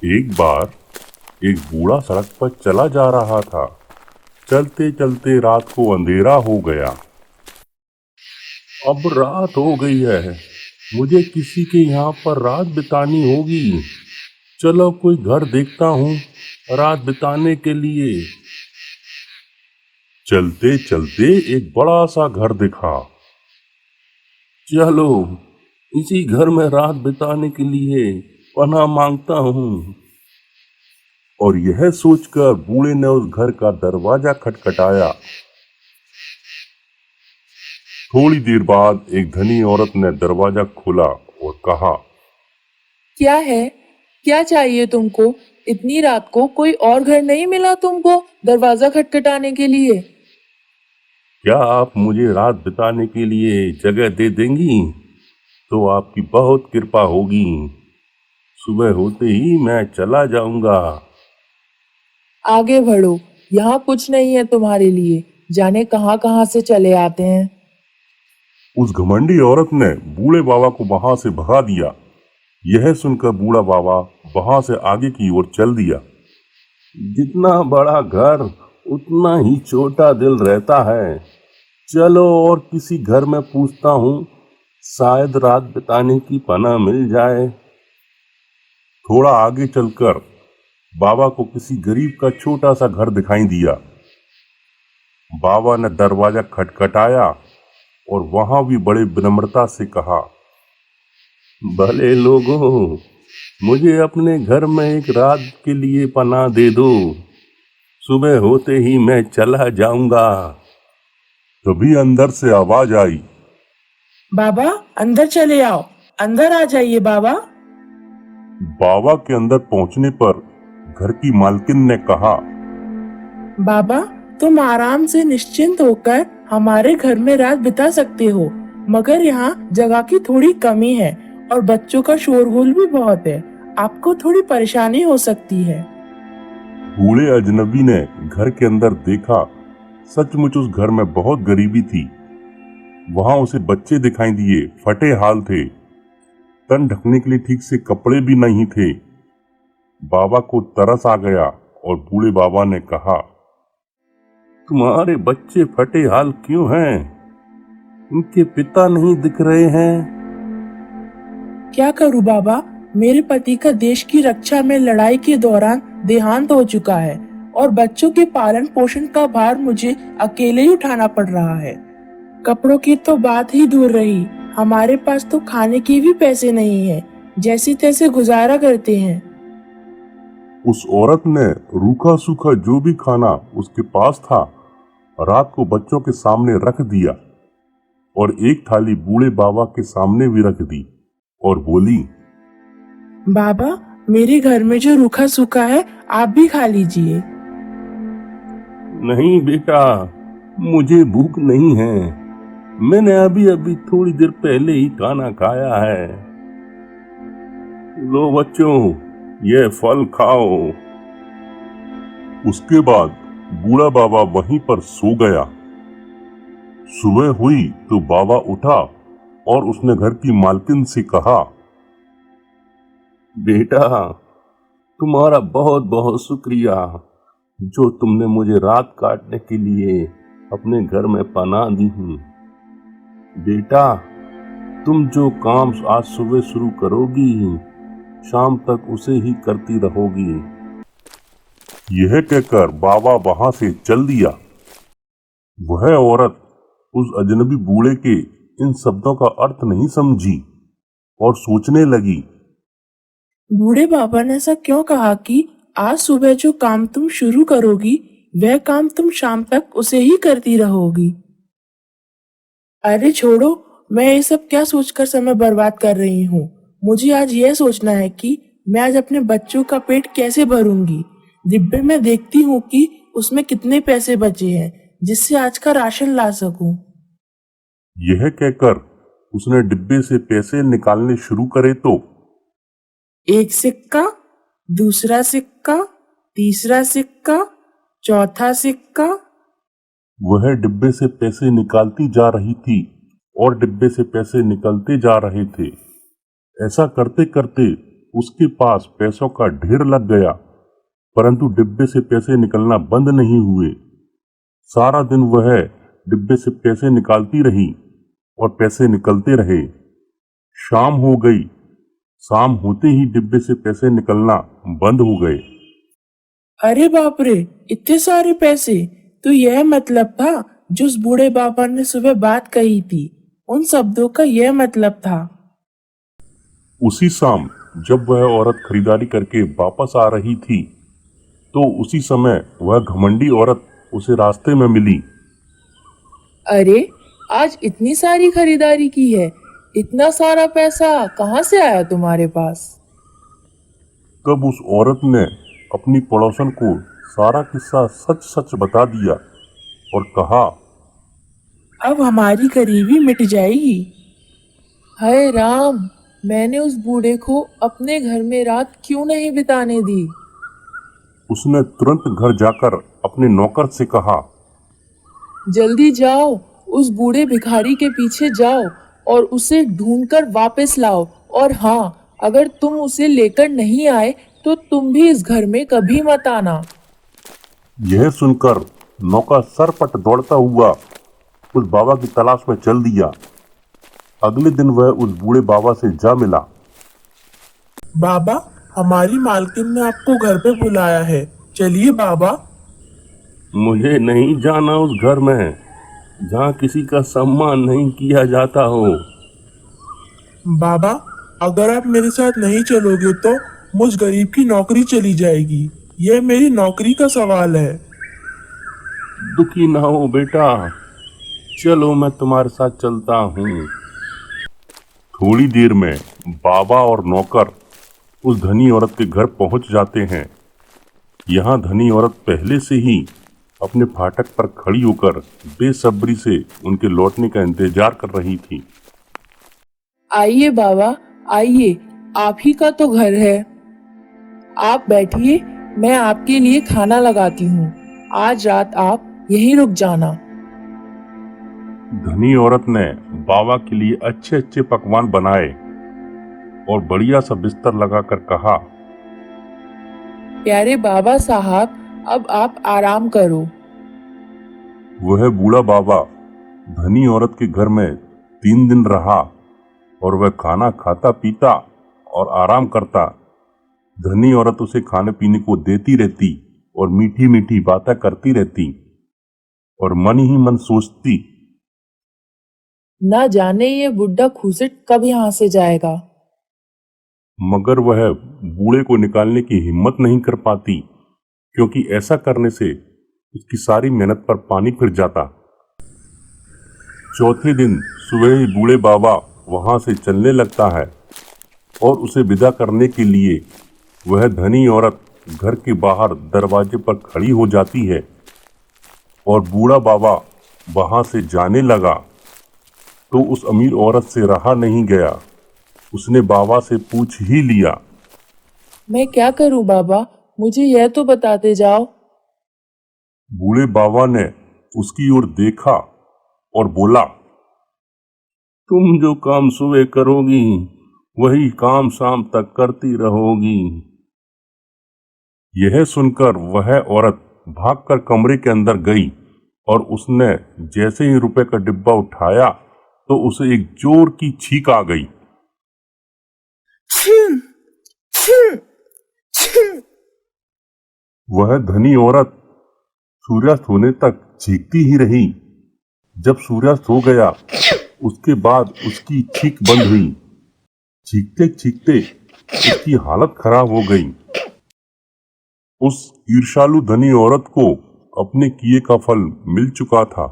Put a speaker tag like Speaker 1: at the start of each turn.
Speaker 1: एक बार एक बूढ़ा सड़क पर चला जा रहा था। चलते चलते रात को अंधेरा हो गया। अब रात हो गई है, मुझे किसी के यहाँ पर रात बितानी होगी। चलो कोई घर देखता हूँ रात बिताने के लिए। चलते चलते एक बड़ा सा घर दिखा। चलो इसी घर में रात बिताने के लिए पनाह मांगता हूँ। और यह सोचकर बूढ़े ने उस घर का दरवाजा खटखटाया। थोड़ी देर बाद एक धनी औरत ने दरवाजा खोला और कहा,
Speaker 2: क्या है? क्या चाहिए तुमको? इतनी रात को कोई और घर नहीं मिला तुमको दरवाजा खटखटाने के लिए?
Speaker 1: क्या आप मुझे रात बिताने के लिए जगह दे देंगी तो आपकी बहुत कृपा होगी। सुबह होते ही मैं चला जाऊंगा।
Speaker 2: आगे बढ़ो, यहाँ कुछ नहीं है तुम्हारे लिए। जाने कहाँ कहाँ से चले आते हैं।
Speaker 1: उस घमंडी औरत ने बूढ़े बाबा को वहां से भगा दिया। यह सुनकर बूढ़ा बाबा वहां से आगे की ओर चल दिया। जितना बड़ा घर उतना ही छोटा दिल रहता है। चलो और किसी घर में पूछता हूँ, शायद रात बिताने की पनाह मिल जाए। थोड़ा आगे चलकर बाबा को किसी गरीब का छोटा सा घर दिखाई दिया। बाबा ने दरवाजा खटखटाया और वहां भी बड़े विनम्रता से कहा, भले लोगों, मुझे अपने घर में एक रात के लिए पनाह दे दो। सुबह होते ही मैं चला जाऊंगा। तभी अंदर से आवाज आई,
Speaker 2: बाबा अंदर चले आओ, अंदर आ जाइए बाबा।
Speaker 1: बाबा के अंदर पहुंचने पर घर की मालकिन ने कहा,
Speaker 2: बाबा तुम आराम से निश्चिंत होकर हमारे घर में रात बिता सकते हो, मगर यहाँ जगह की थोड़ी कमी है और बच्चों का शोरगुल भी बहुत है। आपको थोड़ी परेशानी हो सकती है।
Speaker 1: बूढ़े अजनबी ने घर के अंदर देखा। सचमुच उस घर में बहुत गरीबी थी। वहां उसे बच्चे दिखाई दिए, फटे हाल थे। तन ढकने के लिए ठीक से कपड़े भी नहीं थे। बाबा को तरस आ गया और बूढ़े बाबा ने कहा, तुम्हारे बच्चे फटे हाल क्यों हैं? इनके पिता नहीं दिख रहे हैं।
Speaker 2: क्या करूं बाबा, मेरे पति का देश की रक्षा में लड़ाई के दौरान देहांत हो चुका है और बच्चों के पालन पोषण का भार मुझे अकेले ही उठाना पड़ रहा है। कपड़ों की तो बात ही दूर रही, हमारे पास तो खाने के भी पैसे नहीं है। जैसे तैसे गुजारा करते हैं।
Speaker 1: उस औरत ने रूखा सूखा जो भी खाना उसके पास था रात को बच्चों के सामने रख दिया और एक थाली बूढ़े बाबा के सामने भी रख दी और बोली,
Speaker 2: बाबा मेरे घर में जो रूखा सूखा है आप भी खा लीजिए।
Speaker 1: नहीं बेटा, मुझे भूख नहीं है। मैंने अभी अभी थोड़ी देर पहले ही खाना खाया है। लो बच्चों, ये फल खाओ। उसके बाद बूढ़ा बाबा वहीं पर सो गया। सुबह हुई तो बाबा उठा और उसने घर की मालकिन से कहा, बेटा तुम्हारा बहुत बहुत शुक्रिया जो तुमने मुझे रात काटने के लिए अपने घर में पनाह दी हूँ। बेटा तुम जो काम आज सुबह शुरू करोगी शाम तक उसे ही करती रहोगी। यह कहकर बाबा वहां से चल दिया। वह औरत उस अजनबी बूढ़े के इन शब्दों का अर्थ नहीं समझी और सोचने लगी,
Speaker 2: बूढ़े बाबा ने ऐसा क्यों कहा कि आज सुबह जो काम तुम शुरू करोगी वह काम तुम शाम तक उसे ही करती रहोगी। अरे छोड़ो, मैं ये सब क्या सोचकर समय बर्बाद कर रही हूँ। मुझे आज यह सोचना है कि मैं आज अपने बच्चों का पेट कैसे भरूंगी। डिब्बे में देखती हूँ कि उसमें कितने पैसे बचे हैं जिससे आज का राशन ला सकूं।
Speaker 1: यह कहकर उसने डिब्बे से पैसे निकालने शुरू करे तो
Speaker 2: एक सिक्का, दूसरा सिक्का, तीसरा सिक्का, चौथा सिक्का।
Speaker 1: वह डिब्बे से पैसे निकालती जा रही थी और डिब्बे से पैसे निकलते जा रहे थे। ऐसा करते करते उसके पास पैसों का ढेर लग गया, परंतु डिब्बे से पैसे निकलना बंद नहीं हुए। सारा दिन वह डिब्बे से पैसे निकालती रही और पैसे निकलते रहे। शाम हो गई। शाम होते ही डिब्बे से पैसे निकलना बंद हो गए।
Speaker 2: अरे बाप रे, इतने सारे पैसे! तो यह मतलब था जो उस बूढ़े बाबा ने सुबह बात कही थी, उन शब्दों का यह मतलब था।
Speaker 1: उसी शाम जब वह औरत खरीदारी करके वापस आ रही थी, तो उसी समय वह घमंडी औरत उसे रास्ते में मिली।
Speaker 2: अरे, आज इतनी सारी खरीदारी की है, इतना सारा पैसा कहाँ से आया तुम्हारे पास?
Speaker 1: तब उस औरत ने अपनी पड़ोसन को सारा किस्सा सच सच बता दिया और कहा,
Speaker 2: अब हमारी गरीबी मिट जाएगी। हाय राम, मैंने उस बूढ़े को अपने घर में रात क्यों नहीं बिताने दी?
Speaker 1: उसने तुरंत घर जाकर अपने नौकर से कहा,
Speaker 2: जल्दी जाओ, उस बूढ़े भिखारी के पीछे जाओ और उसे ढूंढकर वापस लाओ। और हाँ, अगर तुम उसे लेकर नहीं आए तो तुम भी इस घर में कभी मत आना।
Speaker 1: यह सुनकर नौकर सरपट दौड़ता हुआ उस बाबा की तलाश में चल दिया। अगले दिन वह उस बूढ़े बाबा से जा मिला।
Speaker 2: बाबा, हमारी मालकिन ने आपको घर पे बुलाया है, चलिए बाबा।
Speaker 1: मुझे नहीं जाना उस घर में जहाँ किसी का सम्मान नहीं किया जाता हो।
Speaker 2: बाबा, अगर आप मेरे साथ नहीं चलोगे तो मुझ गरीब की नौकरी चली जाएगी। यह मेरी नौकरी का सवाल है।
Speaker 1: दुखी ना हो बेटा, चलो मैं तुम्हारे साथ चलता हूँ। थोड़ी देर में बाबा और नौकर उस धनी औरत के घर पहुंच जाते हैं। यहाँ धनी औरत पहले से ही अपने फाटक पर खड़ी होकर बेसब्री से उनके लौटने का इंतजार कर रही थी।
Speaker 2: आइए बाबा, आइए, आप ही का तो घर है। आप बैठिए, मैं आपके लिए खाना लगाती हूँ। आज रात आप यहीं रुक जाना।
Speaker 1: धनी औरत ने बाबा के लिए अच्छे अच्छे पकवान बनाए और बढ़िया सा बिस्तर लगाकर कहा,
Speaker 2: प्यारे बाबा साहब, अब आप आराम करो।
Speaker 1: वह बूढ़ा बाबा धनी औरत के घर में 3 दिन रहा और वह खाना खाता पीता और आराम करता। धनी औरत उसे खाने पीने को देती रहती और मीठी मीठी बातें करती रहती और मन ही मन सोचती,
Speaker 2: ना जाने ये बुड्ढा खूसट कब यहाँ से जाएगा।
Speaker 1: मगर वह बूढ़े को निकालने की हिम्मत नहीं कर पाती, क्योंकि ऐसा करने से उसकी सारी मेहनत पर पानी फिर जाता। चौथे दिन सुबह ही बूढ़े बाबा वहां से चलने लगता है और उसे विदा करने के लिए वह धनी औरत घर के बाहर दरवाजे पर खड़ी हो जाती है और बूढ़ा बाबा वहां से जाने लगा तो उस अमीर औरत से रहा नहीं गया। उसने बाबा से पूछ ही लिया,
Speaker 2: मैं क्या करूं बाबा, मुझे यह तो बताते जाओ।
Speaker 1: बूढ़े बाबा ने उसकी ओर देखा और बोला, तुम जो काम सुबह करोगी वही काम शाम तक करती रहोगी। यह सुनकर वह औरत भागकर कमरे के अंदर गई और उसने जैसे ही रुपए का डिब्बा उठाया तो उसे एक जोर की छींक आ गई। वह धनी औरत सूर्यास्त होने तक चीखती ही रही। जब सूर्यास्त हो गया उसके बाद उसकी चीख बंद हुई। चीखते चीखते उसकी हालत खराब हो गई। उस ईर्ष्यालु धनी औरत को अपने किए का फल मिल चुका था।